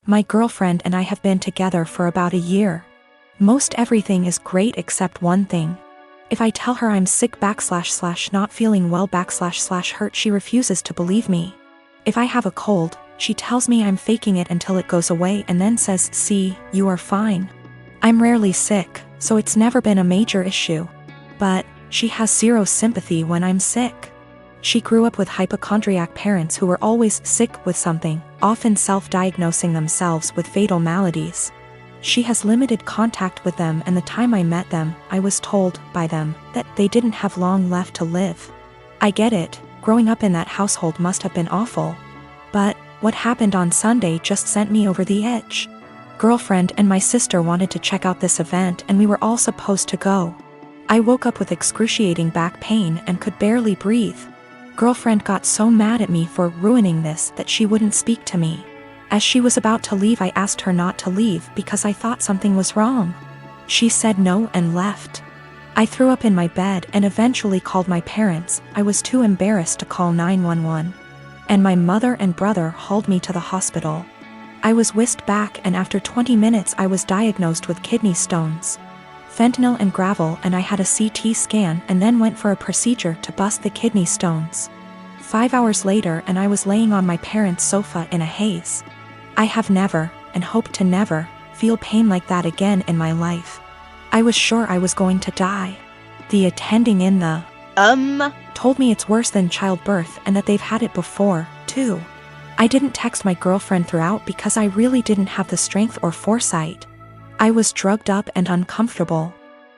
My girlfriend and I have been together for about a year. Most everything is great except one thing. If I tell her I'm sick / not feeling well / hurt, she refuses to believe me. If I have a cold, she tells me I'm faking it until it goes away and then says, "See, you are fine." I'm rarely sick, so it's never been a major issue. But she has zero sympathy when I'm sick. She grew up with hypochondriac parents who were always sick with something, often self-diagnosing themselves with fatal maladies. She has limited contact with them, and the time I met them, I was told by them that they didn't have long left to live. I get it, growing up in that household must have been awful. But what happened on Sunday just sent me over the edge. Girlfriend and my sister wanted to check out this event and we were all supposed to go. I woke up with excruciating back pain and could barely breathe. Girlfriend got so mad at me for ruining this that she wouldn't speak to me. As she was about to leave, I asked her not to leave because I thought something was wrong. She said no and left. I threw up in my bed and eventually called my parents. I was too embarrassed to call 911. And my mother and brother hauled me to the hospital. I was whisked back and after 20 minutes I was diagnosed with kidney stones. Fentanyl and gravel, and I had a CT scan and then went for a procedure to bust the kidney stones. 5 hours later and I was laying on my parents' sofa in a haze. I have never, and hope to never, feel pain like that again in my life. I was sure I was going to die. The attending in the told me it's worse than childbirth and that they've had it before, too. I didn't text my girlfriend throughout because I really didn't have the strength or foresight. I was drugged up and uncomfortable.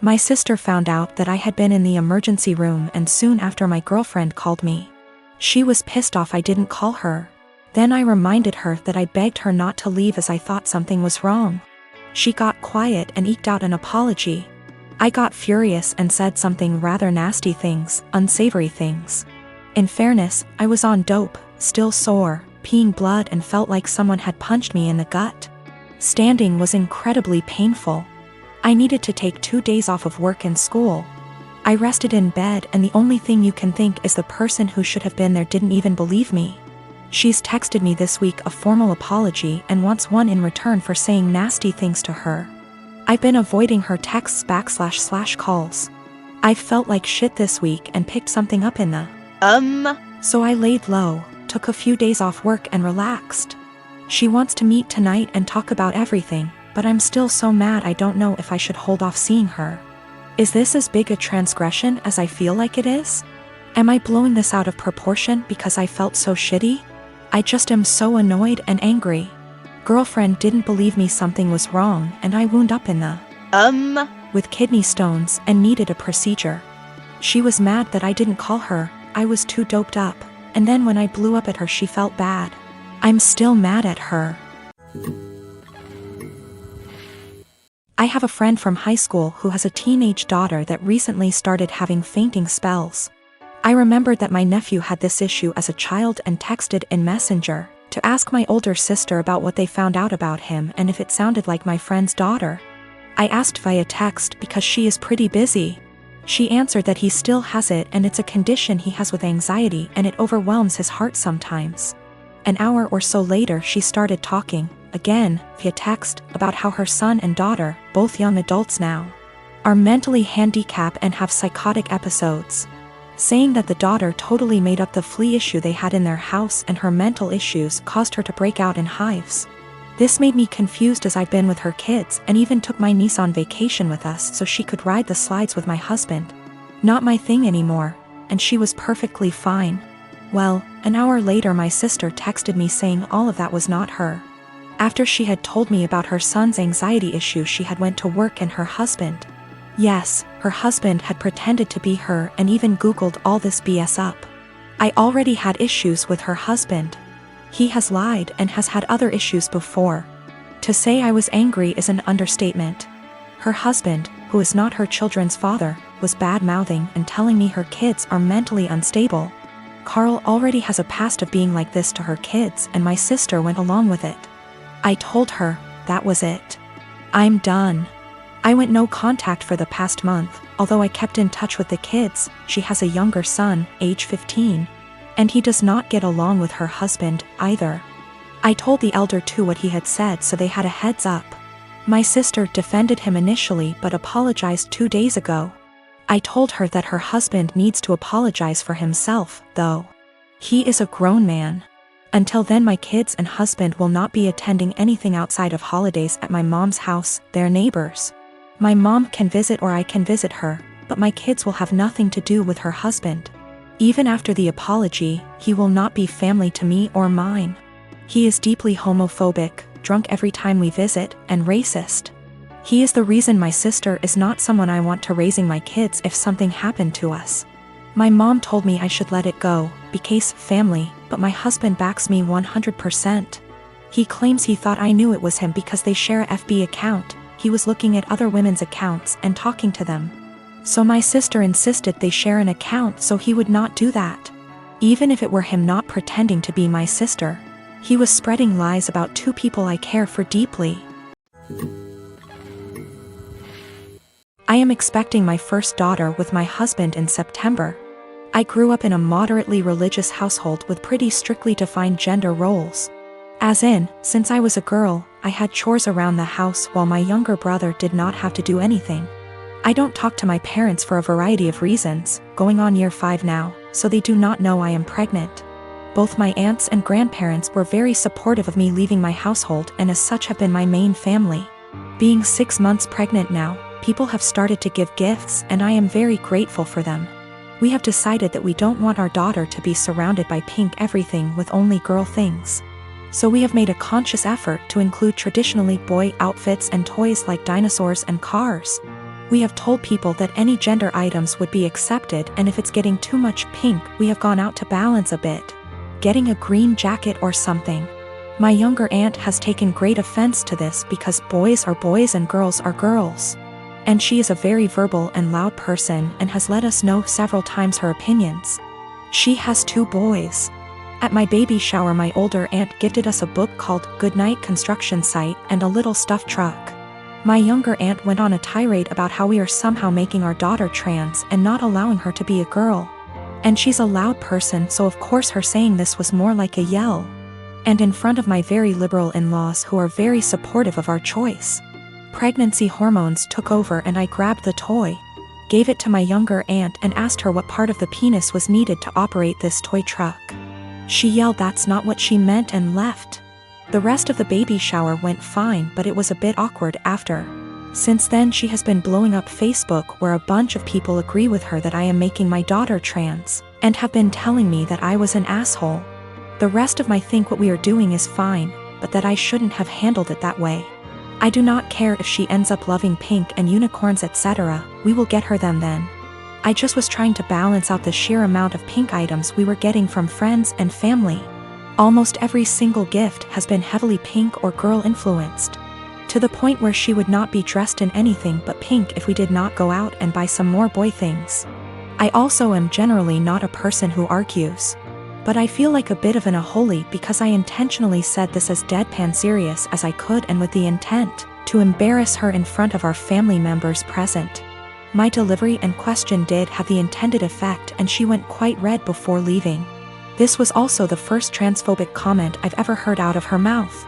My sister found out that I had been in the emergency room and soon after my girlfriend called me. She was pissed off I didn't call her. Then I reminded her that I begged her not to leave as I thought something was wrong. She got quiet and eked out an apology. I got furious and said something rather nasty things, unsavory things. In fairness, I was on dope, still sore, peeing blood and felt like someone had punched me in the gut. Standing was incredibly painful. I needed to take 2 days off of work and school. I rested in bed and the only thing you can think is the person who should have been there didn't even believe me. She's texted me this week a formal apology and wants one in return for saying nasty things to her. I've been avoiding her texts / calls. I felt like shit this week and picked something up in the So I laid low, took a few days off work and relaxed. She wants to meet tonight and talk about everything, but I'm still so mad I don't know if I should hold off seeing her. Is this as big a transgression as I feel like it is? Am I blowing this out of proportion because I felt so shitty? I just am so annoyed and angry. Girlfriend didn't believe me something was wrong and I wound up in the with kidney stones and needed a procedure. She was mad that I didn't call her, I was too doped up, and then when I blew up at her she felt bad. I'm still mad at her. I have a friend from high school who has a teenage daughter that recently started having fainting spells. I remembered that my nephew had this issue as a child and texted in Messenger to ask my older sister about what they found out about him and if it sounded like my friend's daughter. I asked via text because she is pretty busy. She answered that he still has it and it's a condition he has with anxiety and it overwhelms his heart sometimes. An hour or so later she started talking, again, via text, about how her son and daughter, both young adults now, are mentally handicapped and have psychotic episodes. Saying that the daughter totally made up the flea issue they had in their house and her mental issues caused her to break out in hives. This made me confused as I've been with her kids and even took my niece on vacation with us so she could ride the slides with my husband. Not my thing anymore, and she was perfectly fine. Well, an hour later my sister texted me saying all of that was not her. After she had told me about her son's anxiety issue she had went to work and her husband. Yes, her husband had pretended to be her and even Googled all this BS up. I already had issues with her husband. He has lied and has had other issues before. To say I was angry is an understatement. Her husband, who is not her children's father, was bad-mouthing and telling me her kids are mentally unstable. Carl already has a past of being like this to her kids and my sister went along with it. I told her, that was it. I'm done. I went no contact for the past month, although I kept in touch with the kids. She has a younger son, age 15. And he does not get along with her husband, either. I told the elder two what he had said so they had a heads up. My sister defended him initially but apologized 2 days ago. I told her that her husband needs to apologize for himself, though. He is a grown man. Until then my kids and husband will not be attending anything outside of holidays at my mom's house, their neighbors. My mom can visit or I can visit her, but my kids will have nothing to do with her husband. Even after the apology, he will not be family to me or mine. He is deeply homophobic, drunk every time we visit, and racist. He is the reason my sister is not someone I want to raising my kids if something happened to us. My mom told me I should let it go, because family, but my husband backs me 100%. He claims he thought I knew it was him because they share a FB account. He was looking at other women's accounts and talking to them. So my sister insisted they share an account so he would not do that. Even if it were him not pretending to be my sister. He was spreading lies about 2 people I care for deeply. I am expecting my first daughter with my husband in September. I grew up in a moderately religious household with pretty strictly defined gender roles. As in, since I was a girl, I had chores around the house while my younger brother did not have to do anything. I don't talk to my parents for a variety of reasons, going on year 5 now, so they do not know I am pregnant. Both my aunts and grandparents were very supportive of me leaving my household and as such have been my main family. Being 6 months pregnant now, people have started to give gifts and I am very grateful for them. We have decided that we don't want our daughter to be surrounded by pink everything with only girl things. So we have made a conscious effort to include traditionally boy outfits and toys like dinosaurs and cars. We have told people that any gender items would be accepted and if it's getting too much pink we have gone out to balance a bit. Getting a green jacket or something. My younger aunt has taken great offense to this because boys are boys and girls are girls. And she is a very verbal and loud person and has let us know several times her opinions. She has 2 boys. At my baby shower my older aunt gifted us a book called Goodnight Construction Site and a little stuffed truck. My younger aunt went on a tirade about how we are somehow making our daughter trans and not allowing her to be a girl. And she's a loud person so of course her saying this was more like a yell. And in front of my very liberal in-laws who are very supportive of our choice. Pregnancy hormones took over and I grabbed the toy, gave it to my younger aunt and asked her what part of the penis was needed to operate this toy truck. She yelled that's not what she meant and left. The rest of the baby shower went fine but it was a bit awkward after. Since then she has been blowing up Facebook where a bunch of people agree with her that I am making my daughter trans, and have been telling me that I was an asshole. The rest of my think what we are doing is fine, but that I shouldn't have handled it that way. I do not care if she ends up loving pink and unicorns etc, we will get her them then. I just was trying to balance out the sheer amount of pink items we were getting from friends and family. Almost every single gift has been heavily pink or girl influenced. To the point where she would not be dressed in anything but pink if we did not go out and buy some more boy things. I also am generally not a person who argues. But I feel like a bit of an unholy because I intentionally said this as deadpan serious as I could and with the intent to embarrass her in front of our family members present. My delivery and question did have the intended effect and she went quite red before leaving. This was also the first transphobic comment I've ever heard out of her mouth.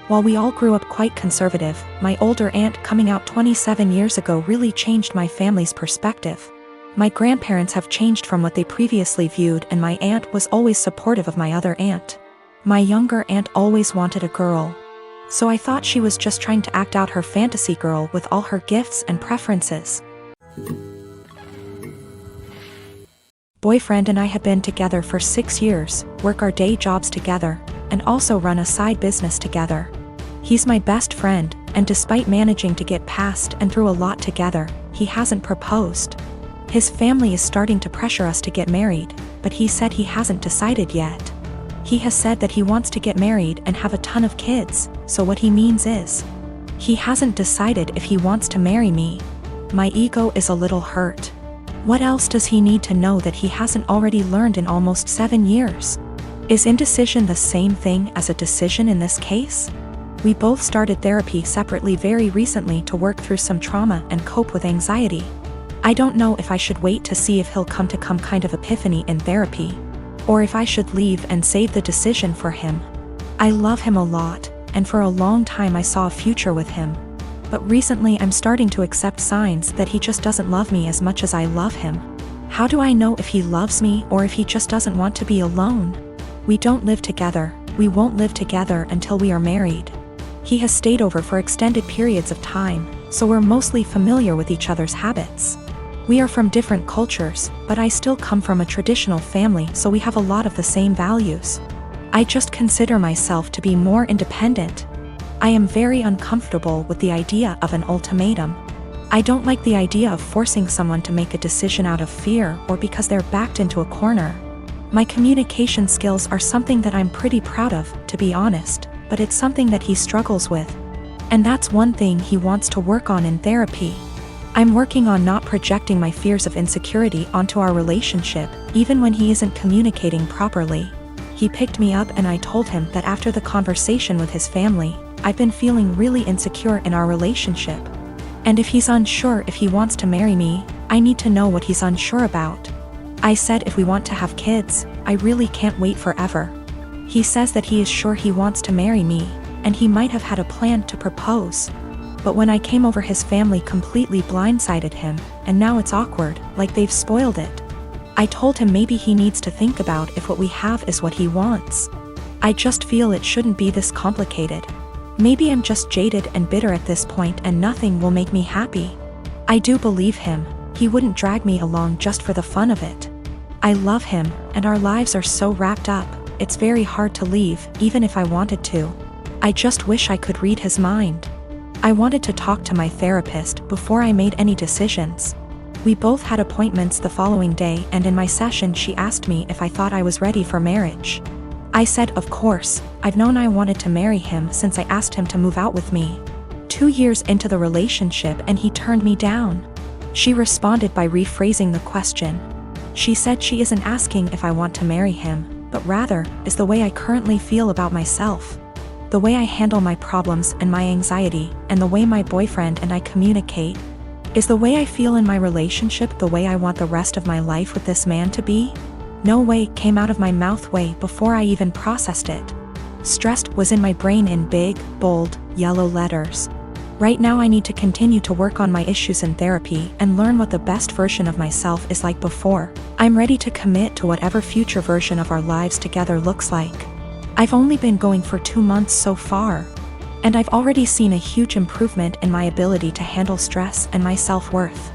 While we all grew up quite conservative, my older aunt coming out 27 years ago really changed my family's perspective. My grandparents have changed from what they previously viewed and my aunt was always supportive of my other aunt. My younger aunt always wanted a girl. So I thought she was just trying to act out her fantasy girl with all her gifts and preferences. Boyfriend and I have been together for 6 years, work our day jobs together, and also run a side business together. He's my best friend, and despite managing to get past and through a lot together, he hasn't proposed. His family is starting to pressure us to get married, but he said he hasn't decided yet. He has said that he wants to get married and have a ton of kids, so what he means is, he hasn't decided if he wants to marry me. My ego is a little hurt. What else does he need to know that he hasn't already learned in almost 7 years? Is indecision the same thing as a decision in this case? We both started therapy separately very recently to work through some trauma and cope with anxiety. I don't know if I should wait to see if he'll come to kind of epiphany in therapy, or if I should leave and save the decision for him. I love him a lot, and for a long time I saw a future with him. But recently I'm starting to accept signs that he just doesn't love me as much as I love him. How do I know if he loves me or if he just doesn't want to be alone? We don't live together. We won't live together until we are married. He has stayed over for extended periods of time, so we're mostly familiar with each other's habits. We are from different cultures, but I still come from a traditional family, so we have a lot of the same values. I just consider myself to be more independent. I am very uncomfortable with the idea of an ultimatum. I don't like the idea of forcing someone to make a decision out of fear or because they're backed into a corner. My communication skills are something that I'm pretty proud of, to be honest, but it's something that he struggles with. And that's one thing he wants to work on in therapy. I'm working on not projecting my fears of insecurity onto our relationship, even when he isn't communicating properly. He picked me up and I told him that after the conversation with his family, I've been feeling really insecure in our relationship. And if he's unsure if he wants to marry me, I need to know what he's unsure about. I said if we want to have kids, I really can't wait forever. He says that he is sure he wants to marry me, and he might have had a plan to propose. But when I came over, his family completely blindsided him, and now it's awkward, like they've spoiled it. I told him maybe he needs to think about if what we have is what he wants. I just feel it shouldn't be this complicated. Maybe I'm just jaded and bitter at this point and nothing will make me happy. I do believe him. He wouldn't drag me along just for the fun of it. I love him, and our lives are so wrapped up, it's very hard to leave, even if I wanted to. I just wish I could read his mind. I wanted to talk to my therapist before I made any decisions. We both had appointments the following day, and in my session she asked me if I thought I was ready for marriage. I said of course. I've known I wanted to marry him since I asked him to move out with me. 2 years into the relationship and he turned me down. She responded by rephrasing the question. She said she isn't asking if I want to marry him, but rather, is the way I currently feel about myself. The way I handle my problems and my anxiety, and the way my boyfriend and I communicate. Is the way I feel in my relationship the way I want the rest of my life with this man to be? No way came out of my mouth way before I even processed it. Stressed was in my brain in big, bold, yellow letters. Right now I need to continue to work on my issues in therapy and learn what the best version of myself is like before I'm ready to commit to whatever future version of our lives together looks like. I've only been going for 2 months so far, and I've already seen a huge improvement in my ability to handle stress and my self-worth.